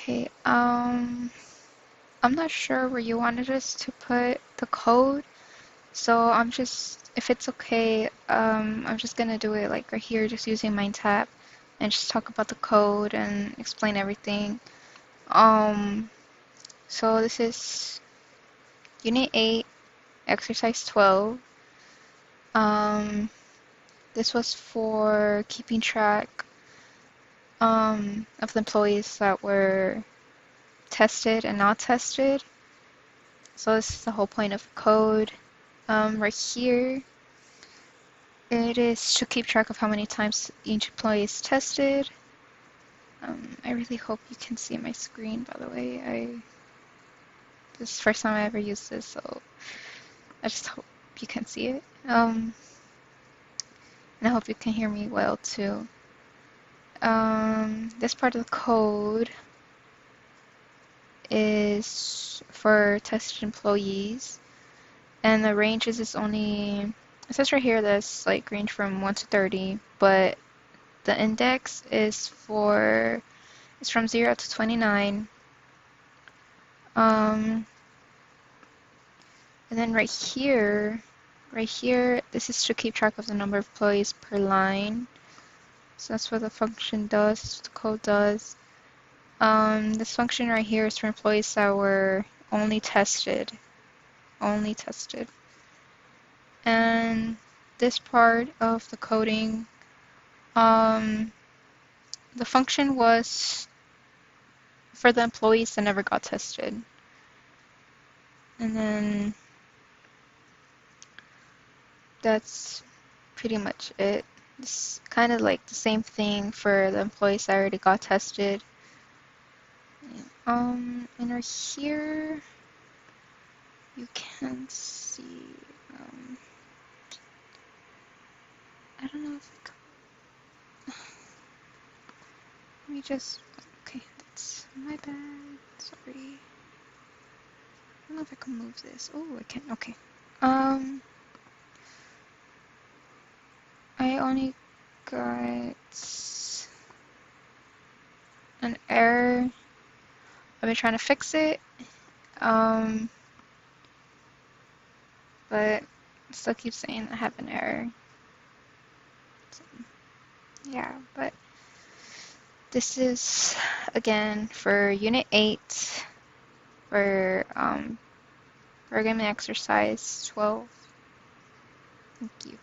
Okay, I'm not sure where you wanted us to put the code, so if it's okay, I'm just gonna do it like right here, just using MindTap, and just talk about the code and explain everything. Um, so this is Unit 8, Exercise 12. Um, this was for keeping track of the employees that were tested and not tested. So this is the whole point of code. Right here, it is to keep track of how many times each employee is tested. I really hope you can see my screen, by the way. This is the first time I ever used this, so I just hope you can see it. And I hope you can hear me well too. This part of the code is for tested employees, and the ranges is only, it says right here that's like range from 1 to 30, but the index is it's from 0 to 29. And then right here, this is to keep track of the number of employees per line. So that's what the function does, that's what the code does. This function right here is for employees that were only tested. Only tested. And this part of the coding, the function was for the employees that never got tested. And then that's pretty much it. It's kind of like the same thing for the employees that already got tested. And right here, you can see, I don't know if let me just, okay, that's my bad, sorry. I don't know if I can move this. Oh, I can, okay. I only got an error. I've been trying to fix it, but it still keeps saying I have an error. So, yeah, but this is, again, for Unit 8 for programming exercise 12. Thank you.